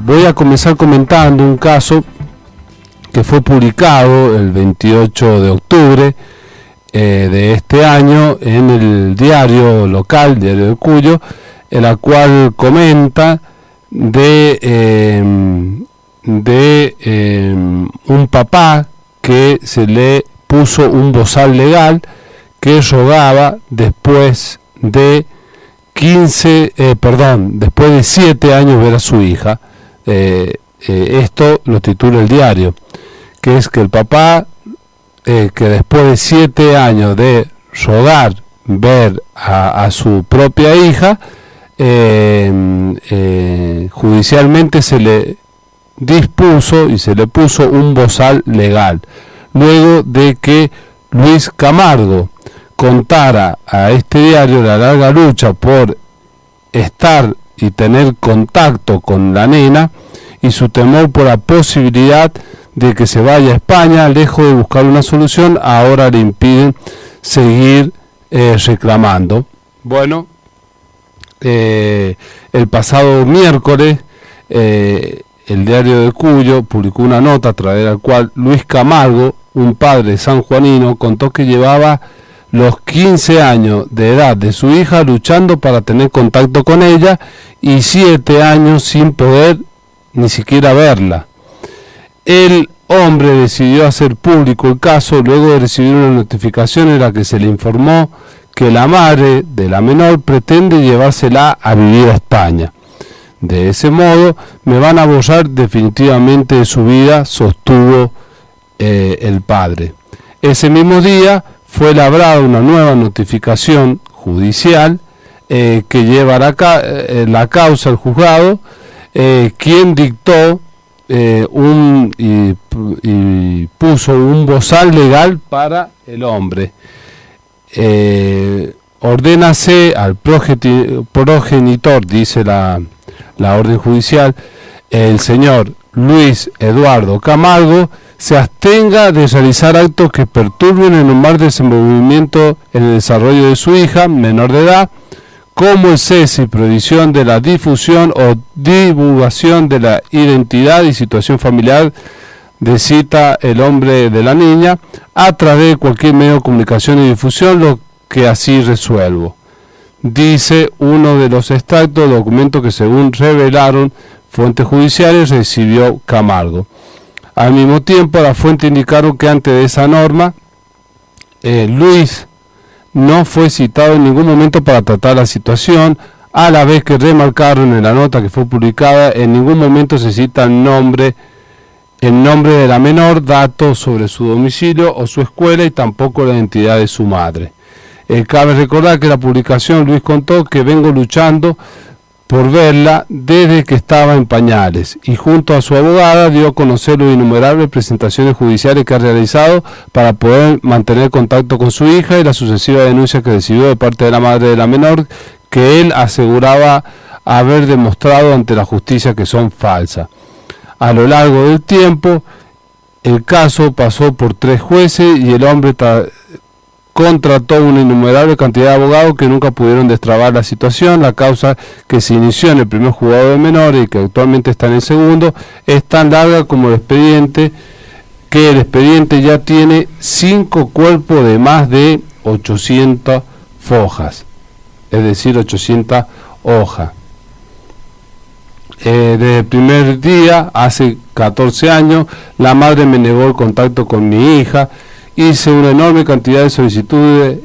Voy a comenzar comentando un caso que fue publicado el 28 de octubre de este año en el diario local, Diario de Cuyo, en la cual comenta de un papá que se le puso un bozal legal que rogaba después de 7 años ver a su hija. Esto lo titula el diario, que es que el papá, que después de 7 años de rogar ver a su propia hija, judicialmente se le dispuso y se le puso un bozal legal, luego de que Luis Camargo contara a este diario la larga lucha por estar y tener contacto con la nena y su temor por la posibilidad de que se vaya a España. Lejos de buscar una solución, ahora le impiden seguir reclamando. Bueno, el pasado miércoles el diario de Cuyo publicó una nota a través de la cual Luis Camargo, un padre sanjuanino, contó que llevaba los 15 años de edad de su hija luchando para tener contacto con ella y 7 años sin poder ni siquiera verla. El hombre decidió hacer público el caso luego de recibir una notificación en la que se le informó que la madre de la menor pretende llevársela a vivir a España. De ese modo me van a borrar definitivamente de su vida, sostuvo el padre. Ese mismo día fue labrada una nueva notificación judicial que lleva la causa al juzgado, quien dictó y puso un bozal legal para el hombre. Ordénase al progenitor, dice la orden judicial, el señor Luis Eduardo Camargo, se abstenga de realizar actos que perturben el normal desenvolvimiento en el desarrollo de su hija menor de edad, como el cese y prohibición de la difusión o divulgación de la identidad y situación familiar de cita el hombre de la niña a través de cualquier medio de comunicación y difusión, lo que así resuelvo, dice uno de los extractos de documentos que, según revelaron fuentes judiciales, recibió Camargo. Al mismo tiempo, la fuente indicaron que antes de esa norma, Luis no fue citado en ningún momento para tratar la situación, a la vez que remarcaron en la nota que fue publicada, en ningún momento se cita el nombre de la menor, datos sobre su domicilio o su escuela y tampoco la identidad de su madre. Cabe recordar que la publicación, Luis contó que vengo luchando por verla desde que estaba en pañales y junto a su abogada dio a conocer las innumerables presentaciones judiciales que ha realizado para poder mantener contacto con su hija y la sucesiva denuncia que recibió de parte de la madre de la menor, que él aseguraba haber demostrado ante la justicia que son falsas. A lo largo del tiempo, el caso pasó por 3 jueces y el hombre contrató una innumerable cantidad de abogados que nunca pudieron destrabar la situación. La causa, que se inició en el primer juzgado de menores y que actualmente está en el segundo, es tan larga como el expediente, que el expediente ya tiene 5 cuerpos de más de 800 fojas, es decir, 800 hojas. Desde el primer día, hace 14 años, la madre me negó el contacto con mi hija. Hice una enorme cantidad de solicitudes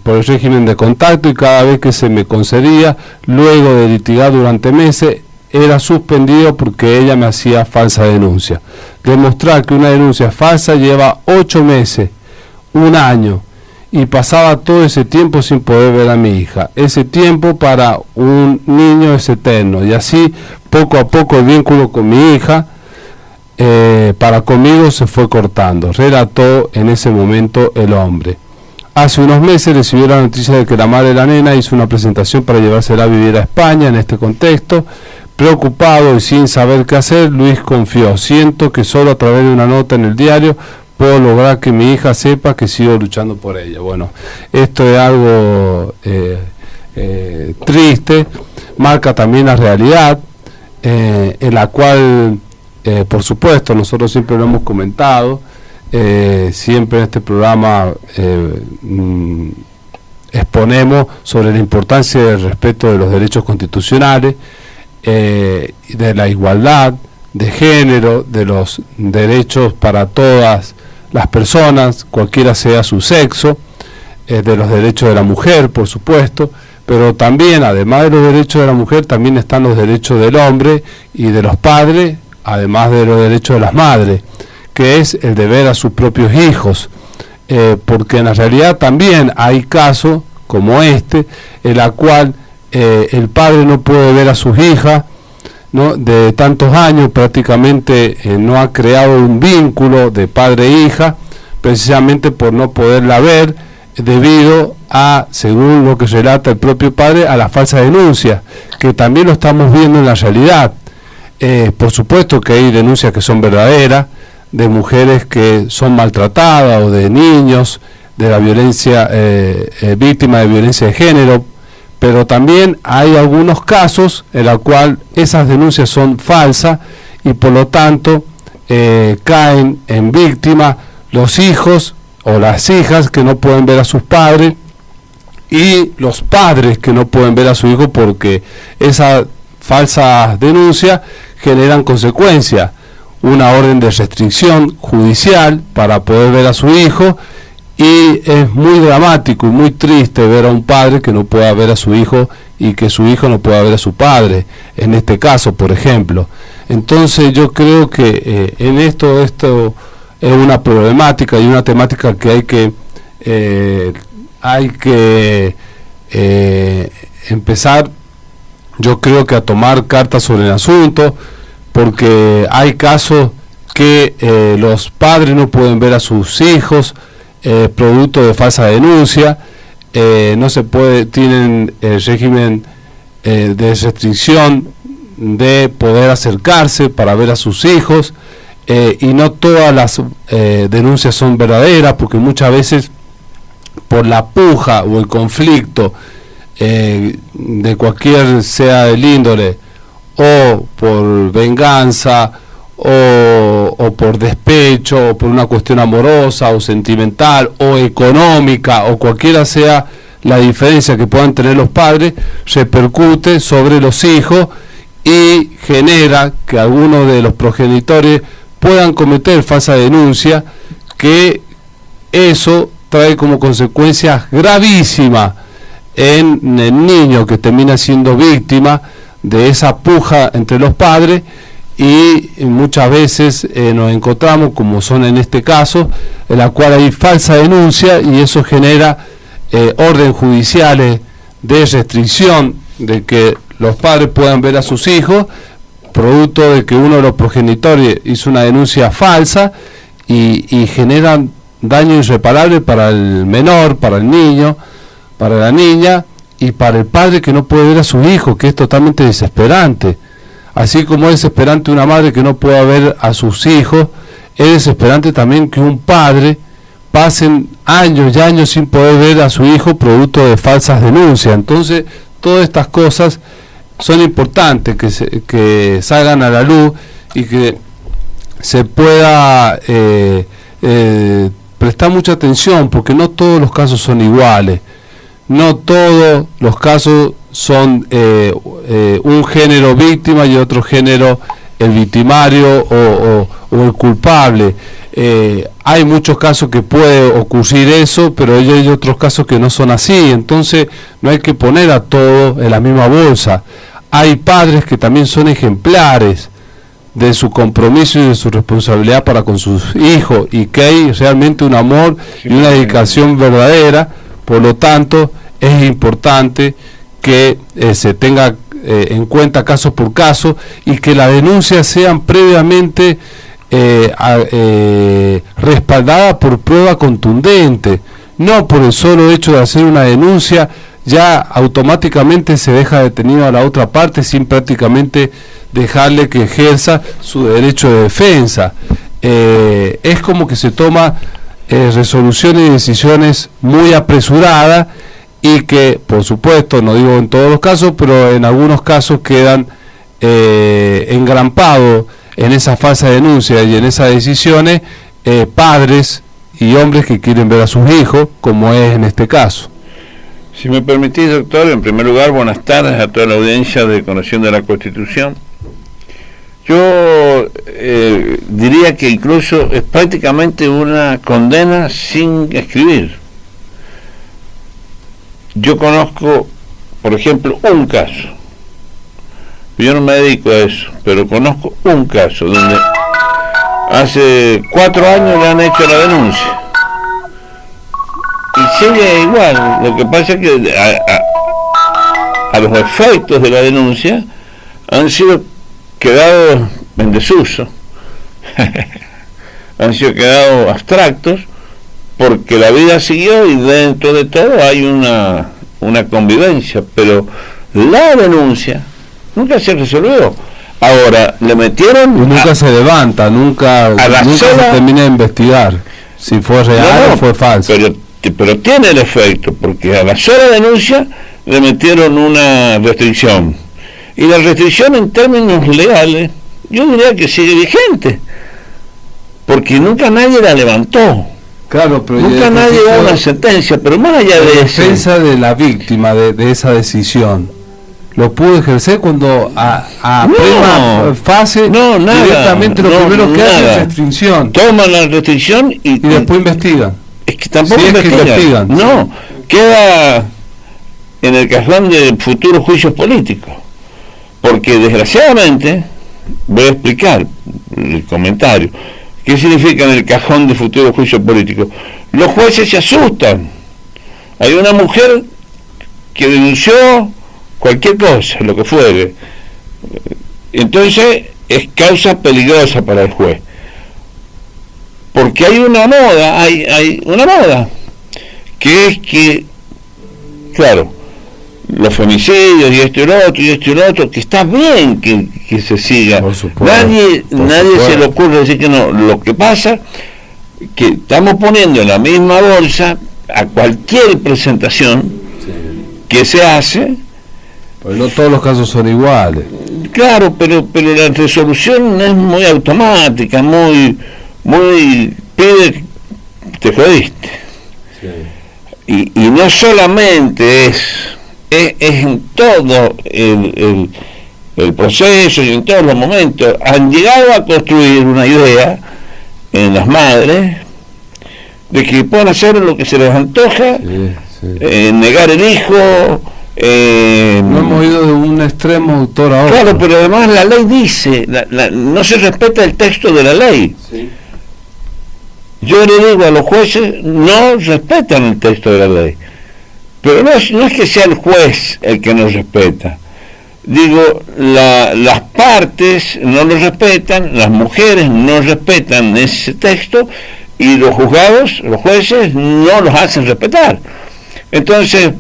por el régimen de contacto y cada vez que se me concedía, luego de litigar durante meses, era suspendido porque ella me hacía falsa denuncia. Demostrar que una denuncia falsa lleva 8 meses, 1 año, y pasaba todo ese tiempo sin poder ver a mi hija. Ese tiempo para un niño es eterno y así poco a poco el vínculo con mi hija para conmigo se fue cortando, relató en ese momento el hombre. Hace unos meses recibió la noticia de que la madre de la nena hizo una presentación para llevársela a vivir a España. En este contexto, preocupado y sin saber qué hacer, Luis confió: siento que solo a través de una nota en el diario puedo lograr que mi hija sepa que sigo luchando por ella. Bueno, esto es algo triste, marca también la realidad. en la cual, por supuesto, nosotros siempre lo hemos comentado, siempre en este programa exponemos sobre la importancia del respeto de los derechos constitucionales, de la igualdad de género, de los derechos para todas las personas, cualquiera sea su sexo, de los derechos de la mujer, por supuesto, pero también, además de los derechos de la mujer, también están los derechos del hombre y de los padres, además de los derechos de las madres, que es el de ver a sus propios hijos, porque en la realidad también hay casos como este, en la cual el padre no puede ver a sus hijas, ¿no? De tantos años prácticamente no ha creado un vínculo de padre e hija, precisamente por no poderla ver, debido a, según lo que relata el propio padre, a la falsa denuncia, que también lo estamos viendo en la realidad. Por supuesto que hay denuncias que son verdaderas, de mujeres que son maltratadas o de niños, de la violencia, víctimas de violencia de género, pero también hay algunos casos en los cuales esas denuncias son falsas y por lo tanto caen en víctima los hijos o las hijas que no pueden ver a sus padres y los padres que no pueden ver a su hijo, porque esas falsas denuncias generan consecuencias, una orden de restricción judicial para poder ver a su hijo, y es muy dramático y muy triste ver a un padre que no pueda ver a su hijo y que su hijo no pueda ver a su padre, en este caso, por ejemplo. Entonces yo creo que en esto es una problemática y una temática que hay que empezar, yo creo que a tomar cartas sobre el asunto, porque hay casos que los padres no pueden ver a sus hijos, producto de falsa denuncia, no se puede, tienen el régimen de restricción de poder acercarse para ver a sus hijos, y no todas las denuncias son verdaderas, porque muchas veces por la puja o el conflicto de cualquier sea el índole, o por venganza, o por despecho, o por una cuestión amorosa o sentimental o económica, o cualquiera sea la diferencia que puedan tener los padres, repercute sobre los hijos y genera que algunos de los progenitores puedan cometer falsa denuncia, que eso trae como consecuencia gravísima en el niño que termina siendo víctima de esa puja entre los padres. Y muchas veces nos encontramos, como son en este caso, en la cual hay falsa denuncia y eso genera órdenes judiciales de restricción de que los padres puedan ver a sus hijos, producto de que uno de los progenitores hizo una denuncia falsa y generan daño irreparable para el menor, para el niño, para la niña y para el padre que no puede ver a sus hijos, que es totalmente desesperante. Así como es desesperante una madre que no pueda ver a sus hijos, es desesperante también que un padre pasen años y años sin poder ver a su hijo producto de falsas denuncias. Entonces, todas estas cosas son importantes que salgan a la luz y que se pueda prestar mucha atención, porque no todos los casos son iguales. No todos los casos son un género víctima y otro género el victimario o el culpable. Hay muchos casos que puede ocurrir eso, pero hay otros casos que no son así. Entonces no hay que poner a todos en la misma bolsa. Hay padres que también son ejemplares de su compromiso y de su responsabilidad para con sus hijos, y que hay realmente un amor y una dedicación verdadera. Por lo tanto, es importante que se tenga en cuenta caso por caso y que las denuncias sean previamente respaldadas por prueba contundente. No por el solo hecho de hacer una denuncia ya automáticamente se deja detenido a la otra parte sin prácticamente dejarle que ejerza su derecho de defensa. Es como que se toma resoluciones y decisiones muy apresuradas, y que, por supuesto, no digo en todos los casos, pero en algunos casos quedan engrampado en esa falsa denuncia y en esas decisiones padres y hombres que quieren ver a sus hijos, como es en este caso. Si me permitís, doctor, en primer lugar, buenas tardes a toda la audiencia de Conexión de la Constitución. Yo diría que incluso es prácticamente una condena sin escribir. Yo conozco, por ejemplo, un caso. Yo no me dedico a eso, pero conozco un caso donde hace 4 años le han hecho la denuncia. Y sigue igual. Lo que pasa es que a los efectos de la denuncia han sido quedados en desuso. Han sido quedados abstractos porque la vida siguió y dentro de todo hay una convivencia, pero la denuncia nunca se resolvió. Ahora, le metieron... Y nunca se levanta, nunca se termina de investigar si fue real o fue falso. Pero tiene el efecto, porque a la sola denuncia le metieron una restricción. Y la restricción en términos legales, yo diría que sigue vigente, porque nunca nadie la levantó. Claro, pero nunca nadie dio una sentencia, pero más allá de eso... La defensa de la víctima de esa decisión, ¿lo pudo ejercer cuando a plena fase directamente lo primero que hace es restricción? Toman la restricción y después investigan. Es que tampoco investigan. No, queda en el cajón de futuros juicios políticos. Porque desgraciadamente, voy a explicar el comentario, ¿qué significa en el cajón de futuros juicios políticos? Los jueces se asustan. Hay una mujer que denunció cualquier cosa, lo que fuere. Entonces es causa peligrosa para el juez. Porque hay una moda, hay una moda, que es que, claro, los femicidios y esto y lo otro, que está bien que se siga. Nadie se le ocurre decir que no. Lo que pasa que estamos poniendo en la misma bolsa a cualquier presentación que se hace. Pues no todos los casos son iguales. Claro, pero la resolución es muy automática, muy pide, te jodiste. Sí. Y no solamente es en todo el proceso y en todos los momentos. Han llegado a construir una idea en las madres de que pueden hacer lo que se les antoja, negar el hijo. No hemos ido de un extremo autor a otro. Claro, pero además la ley dice, no se respeta el texto de la ley. Sí. Yo le digo a los jueces, no respetan el texto de la ley. Pero no es que sea el juez el que no respeta. Digo, las partes no lo respetan, las mujeres no respetan ese texto y los juzgados, los jueces, no los hacen respetar. Entonces...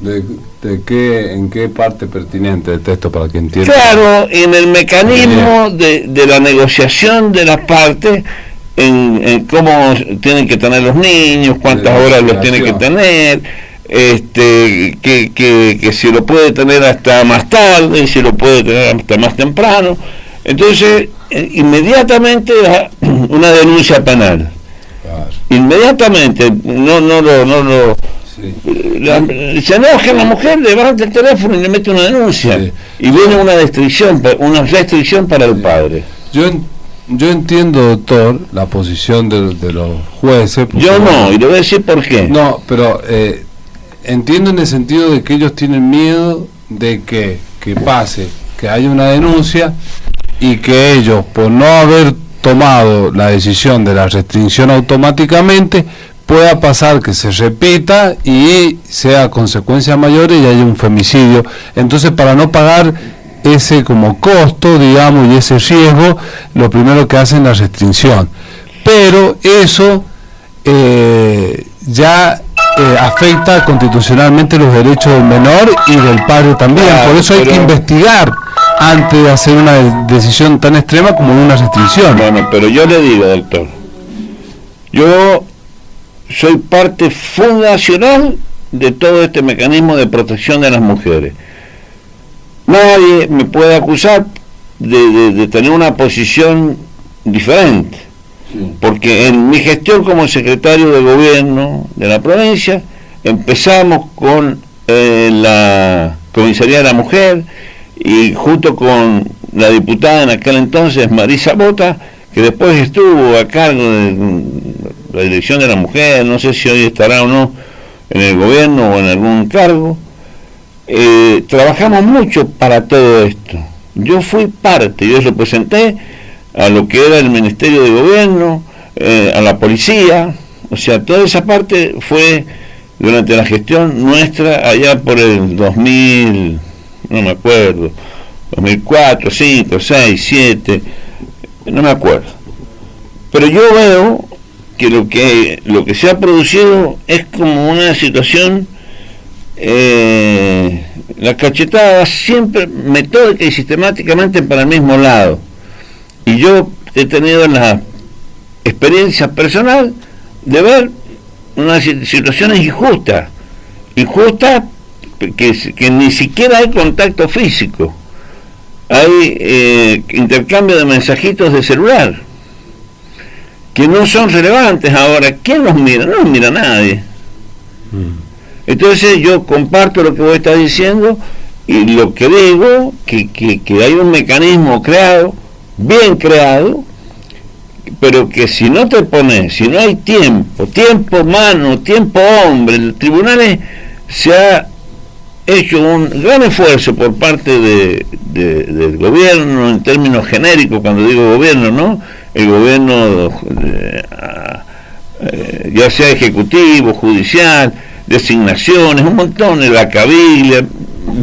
¿En qué parte pertinente del texto para que entienda? Claro, en el mecanismo de la negociación de las partes, en cómo tienen que tener los niños, cuántas horas los tienen que tener, que si lo puede tener hasta más tarde, si lo puede tener hasta más temprano. Entonces, inmediatamente una denuncia penal. Claro. Inmediatamente, se enoja la mujer, levanta el teléfono y le mete una denuncia, y viene una restricción para el padre. Yo entiendo, doctor, la posición de los jueces. Yo no, y le voy a decir por qué. No, pero entiendo en el sentido de que ellos tienen miedo de que pase, que haya una denuncia y que ellos, por no haber tomado la decisión de la restricción automáticamente, pueda pasar que se repita y sea consecuencia mayor y haya un femicidio. Entonces, para no pagar ese como costo, digamos, y ese riesgo, lo primero que hacen es la restricción. Pero eso ya afecta constitucionalmente los derechos del menor y del padre también. Por eso hay que investigar antes de hacer una decisión tan extrema como una restricción. Bueno, pero yo le digo, doctor, yo soy parte fundacional de todo este mecanismo de protección de las mujeres. Nadie me puede acusar de tener una posición diferente, porque en mi gestión como secretario de gobierno de la provincia empezamos con la comisaría de la mujer, y junto con la diputada en aquel entonces Marisa Bota, que después estuvo a cargo de la dirección de la mujer, no sé si hoy estará o no en el gobierno o en algún cargo. Trabajamos mucho para todo esto. Yo fui parte, yo representé a lo que era el Ministerio de Gobierno, a la policía, o sea, toda esa parte fue durante la gestión nuestra allá por el 2000, no me acuerdo, 2004, 5, 6, 7, no me acuerdo. Pero yo veo que lo que se ha producido es como una situación, la cachetada siempre metódica y sistemáticamente para el mismo lado. Y yo he tenido la experiencia personal de ver unas situaciones injustas que ni siquiera hay contacto físico, hay intercambio de mensajitos de celular que no son relevantes. Ahora, ¿quién los mira? No los mira nadie. Entonces yo comparto lo que vos estás diciendo, y lo que digo, que hay un mecanismo creado, bien creado, pero que si no te pones, si no hay tiempo humano, tiempo hombre, el tribunal se ha hecho un gran esfuerzo por parte del gobierno, en términos genéricos, cuando digo gobierno, ¿no? El gobierno, ya sea ejecutivo, judicial, designaciones, un montón, la cabilda,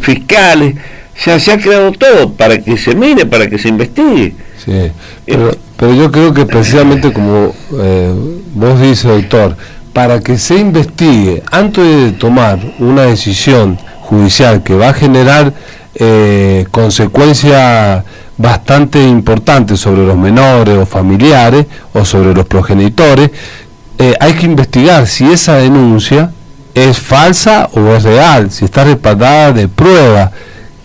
fiscales, se ha creado todo para que se mire, para que se investigue. Sí, pero yo creo que precisamente como vos dices, doctor, para que se investigue, antes de tomar una decisión judicial que va a generar consecuencias bastante importantes sobre los menores o familiares o sobre los progenitores, hay que investigar si esa denuncia es falsa o es real, si está respaldada de prueba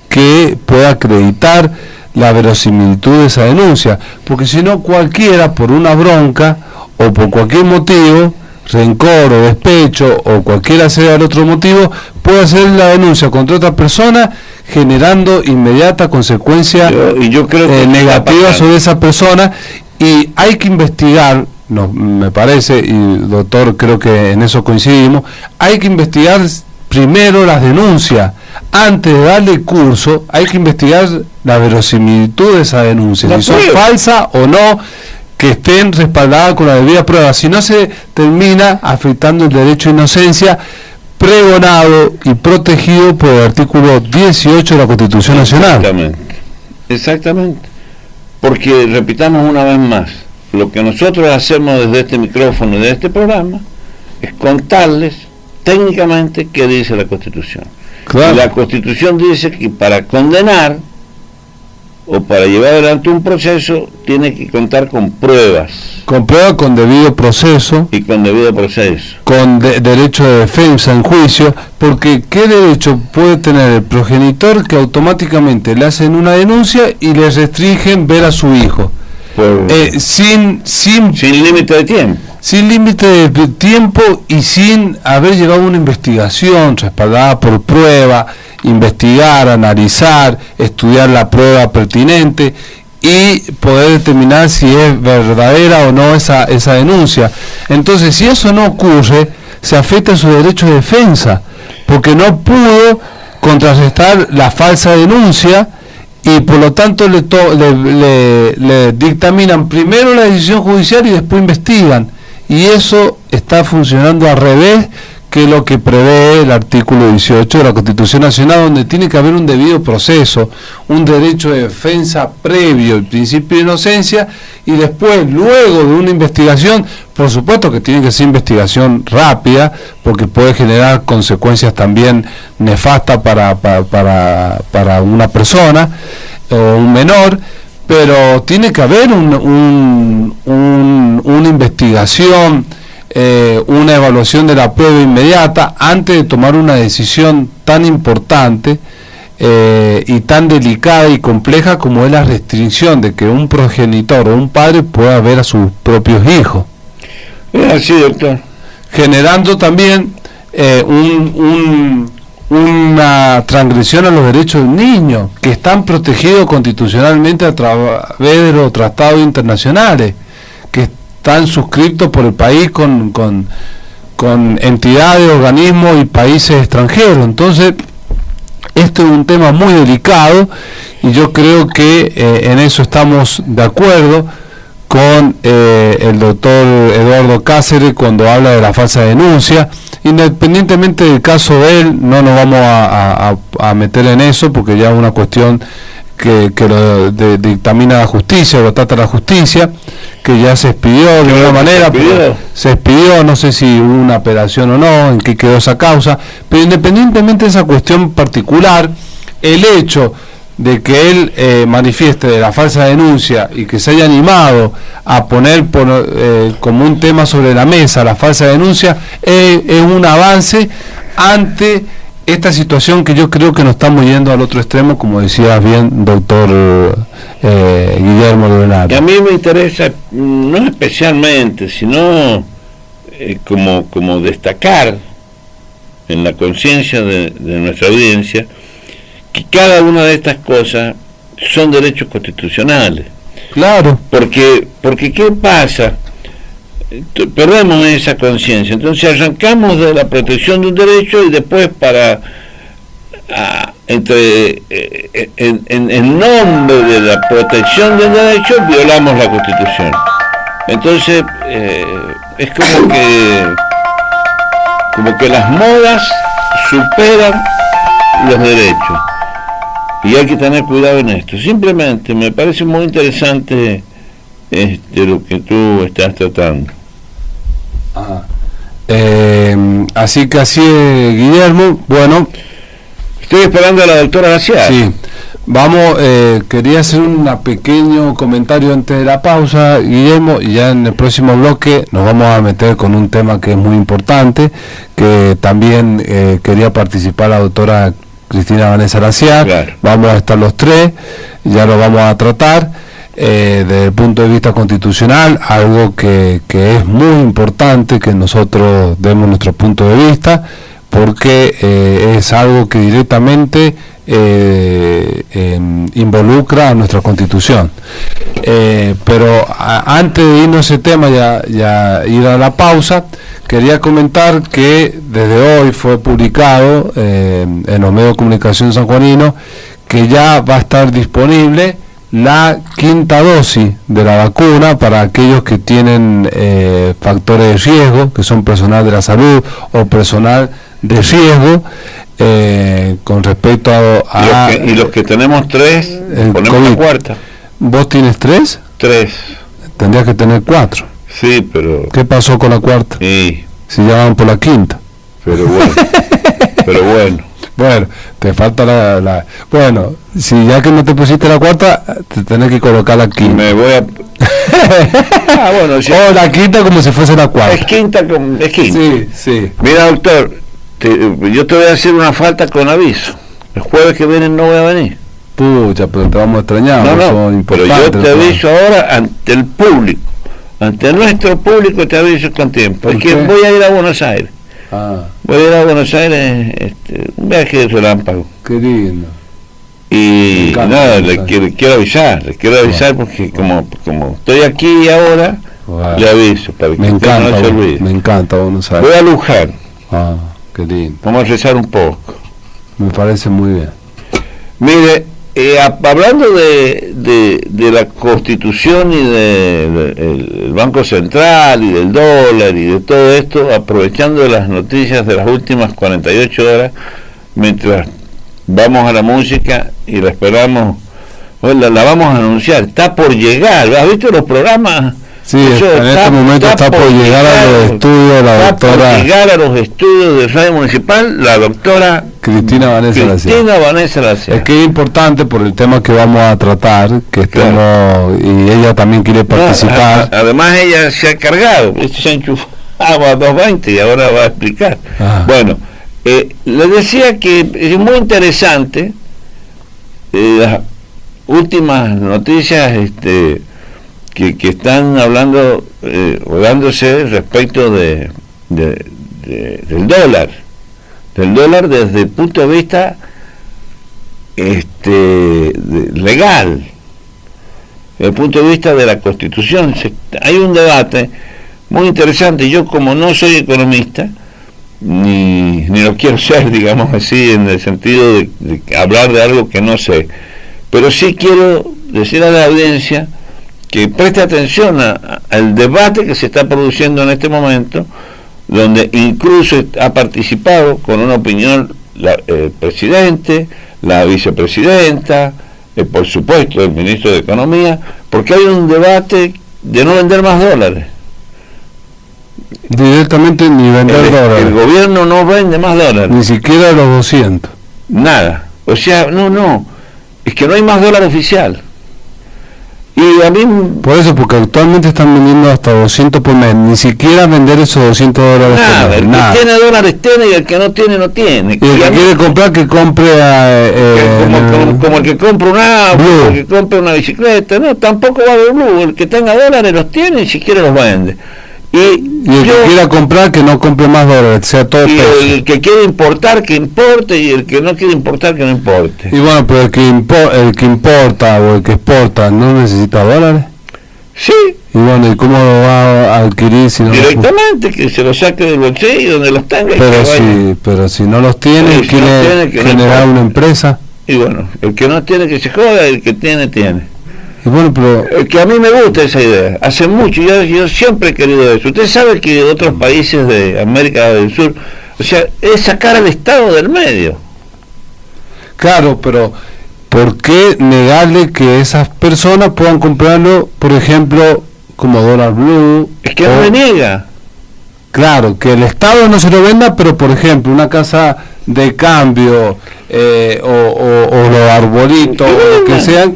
que pueda acreditar la verosimilitud de esa denuncia, porque si no cualquiera, por una bronca o por cualquier motivo, rencor o despecho o cualquiera sea el otro motivo, puede hacer la denuncia contra otra persona, generando inmediata consecuencia negativa sobre esa persona. Y hay que investigar, no, me parece, y doctor, creo que en eso coincidimos, hay que investigar primero las denuncias. Antes de darle curso, hay que investigar la verosimilitud de esa denuncia, si son falsas o no, que estén respaldadas con la debida prueba. Si no, se termina afectando el derecho a inocencia, pregonado y protegido por el artículo 18 de la Constitución Nacional. Exactamente. Porque, repitamos una vez más, lo que nosotros hacemos desde este micrófono, de este programa, es contarles técnicamente qué dice la Constitución. Claro. Y la Constitución dice que para condenar o para llevar adelante un proceso tiene que contar con pruebas. Con pruebas, con debido proceso. Y con debido proceso. Con derecho de defensa en juicio, porque ¿qué derecho puede tener el progenitor que automáticamente le hacen una denuncia y le restringen ver a su hijo? Sin límite de tiempo. Sin límite de tiempo y sin haber llevado una investigación respaldada por prueba, investigar, analizar, estudiar la prueba pertinente y poder determinar si es verdadera o no esa denuncia. Entonces, si eso no ocurre, se afecta su derecho de defensa, porque no pudo contrarrestar la falsa denuncia y por lo tanto le dictaminan primero la decisión judicial y después investigan. Y eso está funcionando al revés que lo que prevé el artículo 18 de la Constitución Nacional, donde tiene que haber un debido proceso, un derecho de defensa previo, el principio de inocencia, y después, luego de una investigación, por supuesto que tiene que ser investigación rápida, porque puede generar consecuencias también nefastas para una persona o un menor, pero tiene que haber una investigación, una evaluación de la prueba inmediata antes de tomar una decisión tan importante y tan delicada y compleja como es la restricción de que un progenitor o un padre pueda ver a sus propios hijos. Es así, doctor. Generando también una transgresión a los derechos del niño, que están protegidos constitucionalmente a través de los tratados internacionales, que están suscritos por el país con entidades, organismos y países extranjeros. Entonces, este es un tema muy delicado y yo creo que en eso estamos de acuerdo con el doctor Eduardo Cáceres cuando habla de la falsa denuncia. Independientemente del caso de él, no nos vamos a meter en eso porque ya es una cuestión que lo dictamina la justicia, lo trata la justicia, que ya se expidió de alguna manera, se expidió, no sé si hubo una apelación o no, en qué quedó esa causa, pero independientemente de esa cuestión particular, el hecho de que él manifieste de la falsa denuncia y que se haya animado a poner como un tema sobre la mesa la falsa denuncia es un avance ante esta situación que yo creo que nos estamos yendo al otro extremo, como decía bien doctor Guillermo Leonardo. Y a mí me interesa, no especialmente, sino como destacar en la conciencia de nuestra audiencia que cada una de estas cosas son derechos constitucionales. Claro. Porque ¿qué pasa? Perdemos esa conciencia. Entonces arrancamos de la protección de un derecho y después en nombre de la protección del derecho violamos la Constitución. Entonces es como que las modas superan los derechos. Y hay que tener cuidado en esto. Simplemente me parece muy interesante lo que tú estás tratando. Así que así es, Guillermo. Bueno, estoy esperando a la doctora García. Sí, vamos, quería hacer un pequeño comentario antes de la pausa, Guillermo, y ya en el próximo bloque nos vamos a meter con un tema que es muy importante, que también quería participar la doctora Cristina Vanessa Laciar. Claro. Vamos a estar los tres, ya lo vamos a tratar desde el punto de vista constitucional, algo que es muy importante que nosotros demos nuestro punto de vista, porque es algo que directamente involucra a nuestra Constitución. Pero antes de irnos a ese tema, ya ir a la pausa, quería comentar que desde hoy fue publicado en los medios de comunicación sanjuaninos que ya va a estar disponible la quinta dosis de la vacuna para aquellos que tienen factores de riesgo, que son personal de la salud o personal de riesgo, con respecto a y los que tenemos 3, ponemos COVID. la cuarta. ¿Vos tienes 3? 3. Tendrías que tener 4. Sí, pero... ¿Qué pasó con la cuarta? Sí. Si ya van por la quinta. Pero bueno. Pero bueno. Bueno, te falta la... Bueno, si ya que no te pusiste la cuarta, te tenés que colocar la quinta. Me voy a... bueno, sí. O la quinta como si fuese la cuarta. Es quinta. Sí, sí. Mira, doctor, yo te voy a hacer una falta con aviso. El jueves que viene no voy a venir. Pucha, pero te vamos a extrañar. No, pero yo te aviso ahora ante el público. Ante nuestro público te aviso con tiempo. Es que voy a ir a Buenos Aires. Voy a ir a Buenos Aires, un viaje de relámpago. Qué lindo. Y nada, le quiero avisar porque como estoy aquí ahora, le aviso para que me encanta, no se olvide. Me encanta Buenos Aires. Voy a Luján. Qué lindo. Vamos a rezar un poco. Me parece muy bien. Mire, hablando de la Constitución y del Banco Central y del dólar y de todo esto, aprovechando las noticias de las últimas 48 horas, mientras vamos a la música y la esperamos, la vamos a anunciar, está por llegar. ¿Has visto los programas? Sí, en este momento está por llegar a los estudios la doctora. Por llegar a los estudios de Radio Municipal, la doctora Cristina Vanessa Laciar. Es que es importante por el tema que vamos a tratar, que estemos, y ella también quiere participar. Además ella se ha cargado, se ha enchufado a 220 y ahora va a explicar. Bueno, le decía que es muy interesante las últimas noticias que están hablando o dándose respecto del dólar desde el punto de vista legal, desde el punto de vista de la Constitución. Hay un debate muy interesante. Yo, como no soy economista, ni lo quiero ser, digamos así, en el sentido de hablar de algo que no sé, pero sí quiero decir a la audiencia que preste atención al debate que se está produciendo en este momento, donde incluso ha participado con una opinión el presidente, la vicepresidenta, por supuesto el ministro de Economía, porque hay un debate de no vender más dólares. Directamente ni vender dólares. El gobierno no vende más dólares. Ni siquiera los 200. Nada. O sea, no. Es que no hay más dólar oficial. Y a mí... Por eso, porque actualmente están vendiendo hasta 200 por mes. Ni siquiera vender esos 200 dólares nada, por mes. El que tiene dólares tiene y el que no tiene, no tiene. Y el que quiere comprar, que compre como el que compra un auto, el que compra una bicicleta. No, tampoco va a haber Blue. El que tenga dólares los tiene y si quiere los vende. Y el que quiera comprar, que no compre más dólares, sea todo y peso. El que quiere importar, que importe, y el que no quiere importar, que no importe. Y bueno, pero el que importa o el que exporta, ¿no necesita dólares? Sí. Y bueno, ¿y cómo lo va a adquirir si no directamente, que se lo saque del bolsillo, donde los tenga. Pero si no los tiene, quiere generar una empresa. Y bueno, el que no tiene, que se joda, el que tiene, tiene. Y bueno, pero que a mí me gusta esa idea, hace mucho, yo siempre he querido eso. Usted sabe que otros países de América del Sur, o sea, es sacar al Estado del medio. Claro, pero ¿por qué negarle que esas personas puedan comprarlo, por ejemplo, como dólar blue? Es que no me niega. Claro, que el Estado no se lo venda, pero por ejemplo, una casa de cambio o los arbolitos o lo que sean,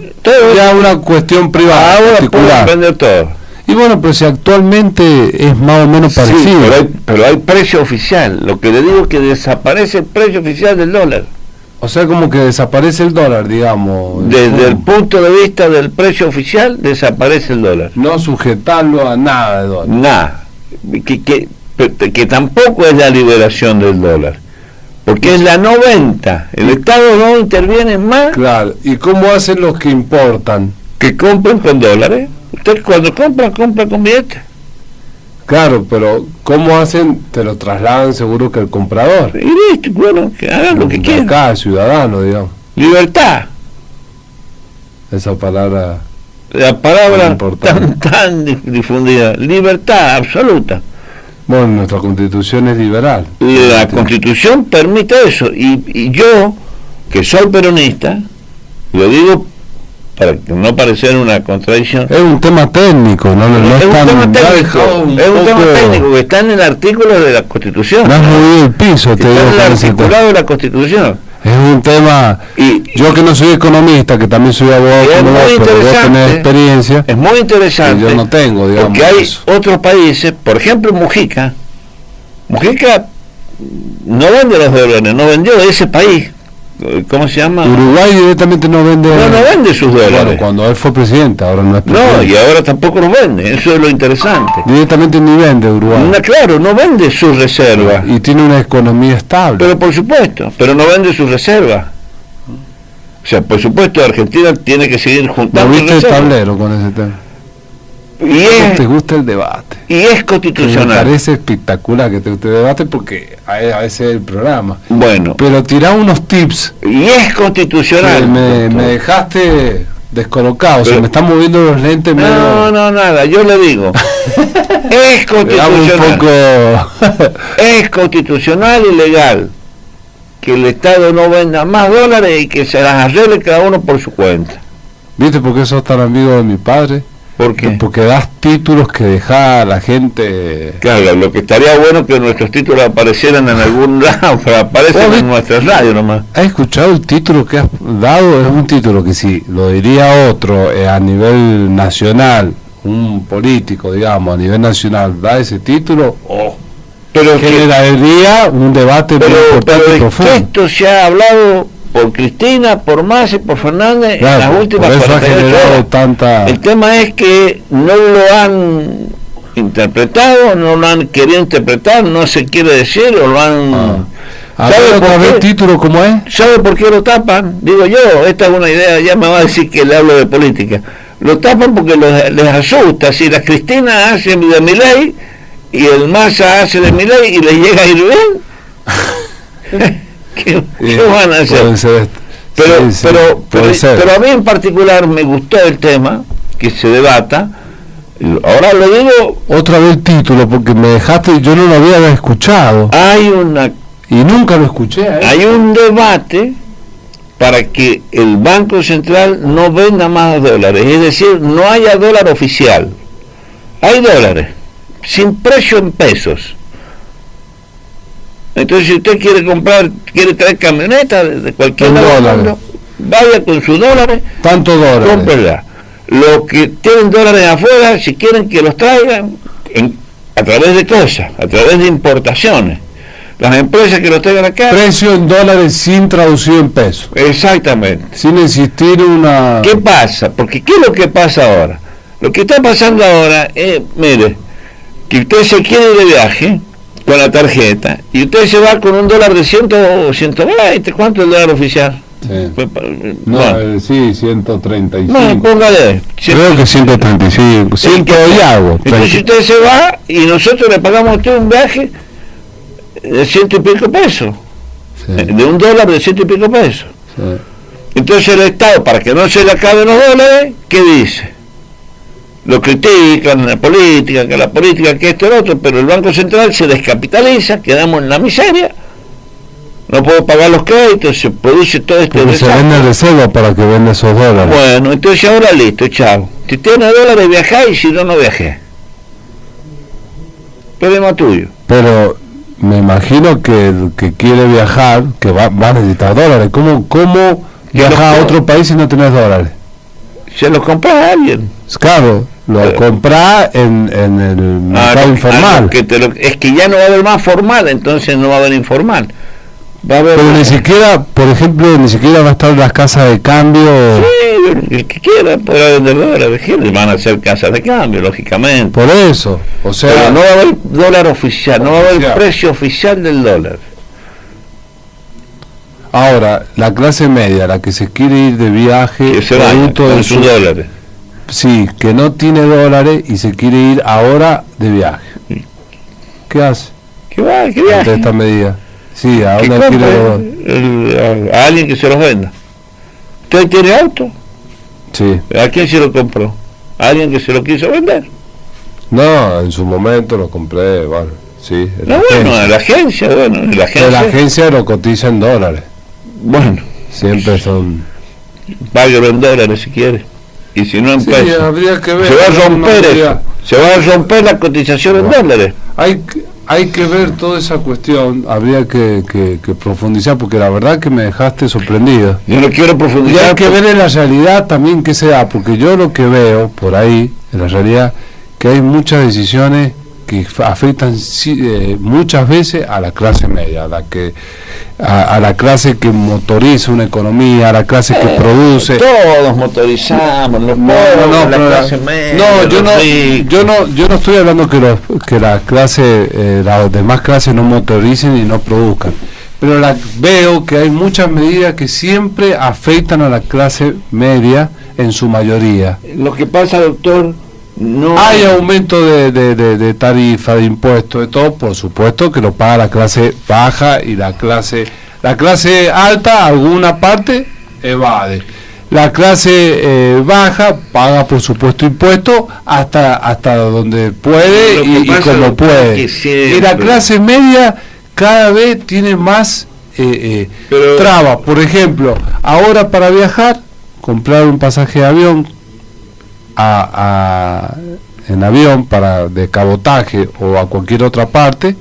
ya una cuestión privada. Ahora pueden vender todo. Y bueno, pero si actualmente es más o menos parecido. Sí, pero hay precio oficial. Lo que le digo es que desaparece el precio oficial del dólar. O sea, como que desaparece el dólar, digamos. Desde el punto de vista del precio oficial, desaparece el dólar. No sujetarlo a nada de dólar. Nada. Que tampoco es la liberación del dólar. Porque es la no venta. El Estado no interviene más. Claro. ¿Y cómo hacen los que importan? Que compren con dólares. Usted cuando compra con billetes. Claro, pero ¿cómo hacen? Te lo trasladan seguro que el comprador. Y listo, bueno, que hagan lo que quieran. Acá, el ciudadano, digamos. Libertad. Esa palabra. La palabra tan difundida. Libertad absoluta. Bueno, nuestra Constitución es liberal. La Constitución permite eso. Y yo, que soy peronista, lo digo para no parecer una contradicción. Es un tema técnico, no es un tema técnico. Es un tema técnico que está en el artículo de la Constitución. No has movido el piso, te digo. Está en el articulado de la Constitución. Es un tema, yo que no soy economista, que también soy abogado, como vos, pero vos tenés experiencia. Es muy interesante. Yo no tengo, digamos. Porque hay otros países, por ejemplo Mujica no vende los dólares, no vendió de ese país. ¿Cómo se llama? Uruguay directamente no vende. No vende sus dólares. Bueno, cuando él fue presidente, ahora no es presidente. No, y ahora tampoco los vende, eso es lo interesante. Directamente ni vende Uruguay. Claro, no vende sus reservas. Y tiene una economía estable. Pero por supuesto, pero no vende sus reservas. O sea, por supuesto, Argentina tiene que seguir juntando reservas. ¿No viste el tablero con ese tema? ¿Cómo te gusta el debate? Y es constitucional. Me parece espectacular que te guste el debate porque a ese es el programa. Bueno. Pero tirá unos tips. Y es constitucional. Me dejaste descolocado, o sea, me están moviendo los lentes. No, nada, yo le digo. Es constitucional. Es constitucional y legal que el Estado no venda más dólares y que se las arregle cada uno por su cuenta. ¿Viste por qué sos tan amigo de mi padre? ¿Por qué? Porque das títulos que deja a la gente. Claro, lo que estaría bueno que nuestros títulos aparecieran en algún lado, pero aparecen en nuestras radios nomás. ¿Has escuchado el título que has dado? Es un título que si lo diría otro a nivel nacional, un político, digamos, a nivel nacional, da ese título, pero generaría un debate muy importante y profundo. Esto se ha hablado por Cristina, por Massa y por Fernández, claro, en las últimas por eso ha 48 generado horas. tanta... El tema es que no lo han interpretado, no lo han querido interpretar, no se quiere decir, o lo han... A ver, otra vez título, ¿cómo es? ¿Sabe por qué lo tapan? Digo yo, esta es una idea, ya me va a decir que le hablo de política. Lo tapan porque les asusta. Si la Cristina hace de Milei y el Massa hace de Milei y les llega a ir bien, ¿qué van a hacer? Pero a mí en particular me gustó el tema, que se debata. Ahora lo digo... Otra vez título, porque me dejaste, yo no lo había escuchado. Y nunca lo escuché. Hay un debate para que el Banco Central no venda más dólares, es decir, no haya dólar oficial. Hay dólares, sin precio en pesos. Entonces, si usted quiere traer camioneta de cualquier lado, vaya con sus dólares, tanto dólares, cómprela. Los que tienen dólares afuera, si quieren que los traigan, a través de cosas, a través de importaciones. Las empresas que lo traigan acá... Precio en dólares sin traducido en pesos. Exactamente. Sin existir una... ¿Qué pasa? Porque ¿qué es lo que pasa ahora? Lo que está pasando ahora es, mire, que usted se quiere ir de viaje con la tarjeta y usted se va con un dólar de 100 o 120, ¿cuánto es el dólar oficial? Sí. No, bueno. Sí, 135. No, póngale. Creo que 135, 100 y algo. Entonces si usted se va y nosotros le pagamos a usted un viaje de 100 y pico pesos, sí. De un dólar de 100 y pico pesos. Sí. Entonces el Estado, para que no se le acaben los dólares, ¿qué dice? Lo critican, la política, que esto y lo otro, pero el Banco Central se descapitaliza, quedamos en la miseria, no puedo pagar los créditos, se produce todo este desastre. Se vende reserva para que venda esos dólares. Bueno, entonces ahora listo, chao. Si tiene dólares viajá y si no, no viajé. Problema tuyo. Pero me imagino que el que quiere viajar, que va a necesitar dólares. ¿Cómo viajar a otro país si no tenés dólares? Se los compra a alguien. Claro, lo comprá en el mercado informal. Es que ya no va a haber más formal, entonces no va a haber informal. Va a haber... Pero ni siquiera, por ejemplo, ni siquiera va a estar las casas de cambio. Sí, el que quiera podrá vender dólares, van a ser casas de cambio, lógicamente. Por eso, o sea... Pero no va a haber dólar oficial, no va a haber precio oficial del dólar. Ahora, la clase media, la que se quiere ir de viaje, que se vaya con sus dólares. Sí, que no tiene dólares y se quiere ir ahora de viaje. ¿Qué hace? ¿Qué viaje? Ante esta medida. Sí, ¿a dónde quiere? A alguien que se los venda. ¿Usted tiene auto? Sí. ¿A quién se lo compró? ¿A alguien que se lo quiso vender? No, en su momento lo compré, bueno, sí. No, bueno, en la agencia, Pero la agencia lo cotiza en dólares. Bueno. Siempre son... Páguelo en dólares si quiere. Y si no en pesos. Sí, habría que ver. Se va a romper la cotización en dólares. Hay que ver toda esa cuestión, habría que profundizar, porque la verdad que me dejaste sorprendido. Yo no quiero profundizar. Y hay que ver en la realidad también qué se da, porque yo lo que veo por ahí, en la realidad, que hay muchas decisiones que afectan muchas veces a la clase media, a la clase que motoriza una economía, a la clase que produce. Todos motorizamos, los pobres, la clase media. No, yo no estoy hablando que la clase, las demás clases no motoricen y no produzcan, pero veo que hay muchas medidas que siempre afectan a la clase media en su mayoría. Lo que pasa, doctor, no hay aumento de tarifa, de impuestos, de todo, por supuesto que lo paga la clase baja y la clase alta, alguna parte evade. La clase baja paga por supuesto impuestos hasta donde puede y como puede. Y la clase media cada vez tiene más trabas. Por ejemplo, ahora para viajar, comprar un pasaje de avión en avión de cabotaje o a cualquier otra parte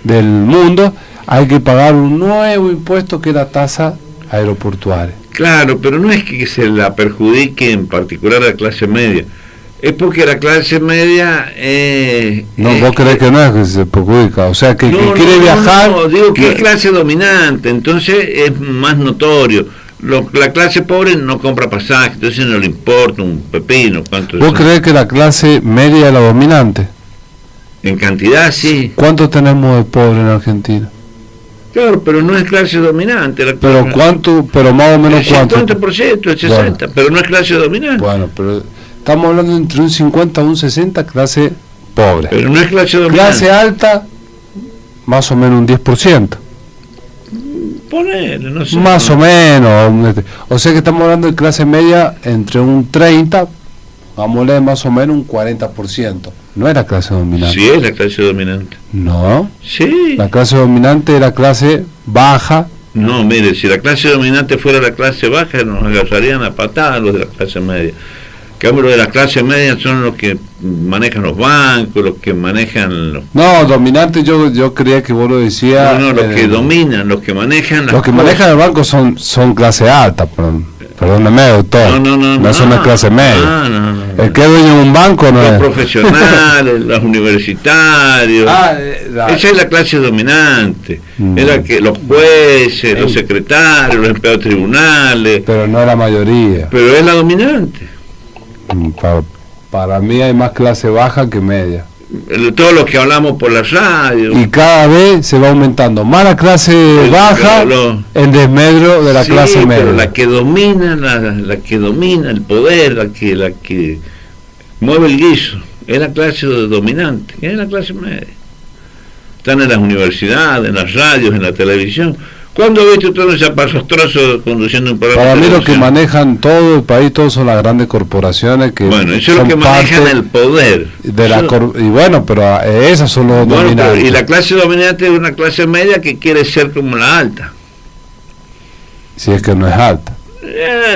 del mundo, hay que pagar un nuevo impuesto que es la tasa aeroportuaria. Claro, pero no es que se la perjudique en particular a la clase media. Es porque la clase media... vos creés que no es que se perjudica, o sea, que quiere viajar... No, digo que es clase dominante, entonces es más notorio. La clase pobre no compra pasaje, entonces no le importa un pepino. ¿Vos creés que la clase media es la dominante? En cantidad, sí. ¿Cuánto tenemos de pobre en Argentina? Claro, pero no es clase dominante. Pero cuánto, pero más o menos cuánto. El 50%, el 60%, bueno, pero no es clase dominante. Bueno, pero estamos hablando entre un 50 a un 60 clase pobre. Pero no es clase dominante. Clase alta, más o menos un 10%. Ponele, no sé. Más o menos. O sea que estamos hablando de clase media entre un 30, vámonos más o menos un 40%. No es la clase dominante. Sí, es la clase dominante. No. Sí. La clase dominante es la clase baja. No, mire, si la clase dominante fuera la clase baja, nos agarrarían a patadas los de la clase media. Que los de la clase media son los que manejan los bancos, los que manejan los... No, dominante yo creía que vos lo decías... No, los que dominan, los que manejan... Los que manejan el banco son clase alta, perdóneme, doctor. No es clase media. No. El que es dueño de un banco no los es... profesionales, los universitarios. Esa es la clase dominante. Es la que los jueces, los secretarios, los empleados de tribunales. Pero no es la mayoría. Pero es la dominante. Para mí hay más clase baja que media. Todos los que hablamos por la radio. Y cada vez se va aumentando más la clase baja en desmedro de la clase media. Pero la que domina, la que domina el poder, la que mueve el guiso, es la clase dominante, es la clase media. Están en las universidades, en las radios, en la televisión. ¿Cuándo viste usted un zapasostroso conduciendo un programa? Para mí lo que manejan todo el país, todos son las grandes corporaciones que... Bueno, eso es lo que manejan el poder. Y bueno, pero esas son los dominantes. Y la clase dominante es una clase media que quiere ser como la alta. Si es que no es alta.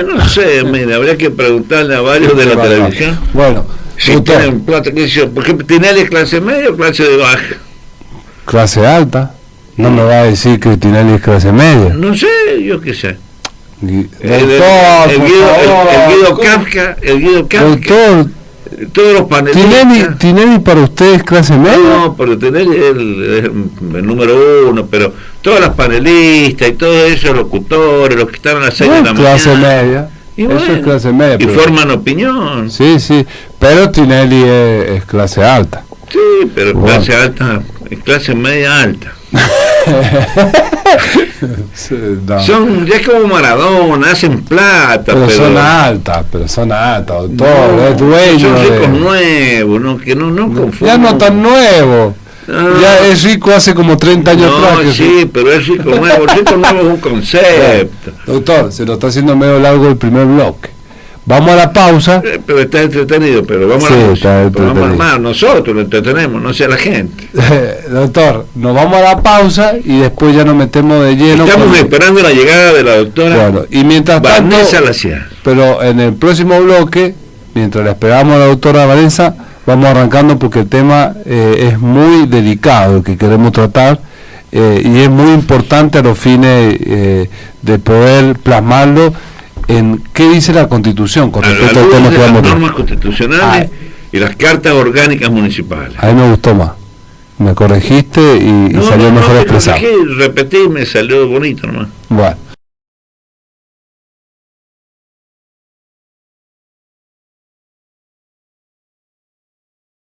No sé, mire, habría que preguntarle a varios de la televisión. Bueno, si tienen plata, porque Tinelli es clase media o clase de baja. Clase alta. No me va a decir que Tinelli es clase media. No sé, yo qué sé. El Guido Kafka, todos los panelistas. ¿Tinelli para usted es clase media? No, porque Tinelli es el número uno, pero todos los panelistas y todos esos locutores, los que están a las 6 de la mañana. Clase media. Eso es clase media. Y forman opinión. Sí, pero Tinelli es clase alta. Sí, pero clase alta, es clase media alta. No. Ya es como Maradona, hacen plata, pero son altas, doctor, no, es dueño. Son ricos nuevos, no, que no confundan. Ya no tan nuevo. Ya es rico hace como 30 años atrás. Sí, pero es rico nuevo. El rico nuevo es un concepto. Doctor, se lo está haciendo medio largo el primer bloque. Vamos a la pausa. Pero está entretenido, pero vamos a la pausa. Vamos, nosotros lo entretenemos, no sea la gente. Doctor, nos vamos a la pausa y después ya nos metemos de lleno. Estamos esperando la llegada de la doctora Bueno, y mientras tanto, Laciar. Pero en el próximo bloque, mientras le esperamos a la doctora Valenza, vamos arrancando porque el tema es muy delicado que queremos tratar y es muy importante a los fines de poder plasmarlo en qué dice la Constitución con respecto al tema que vamos a las normas constitucionales y las cartas orgánicas municipales. A mí me gustó más. Me corregiste y salió mejor expresado. Repetí, me salió bonito nomás. Bueno.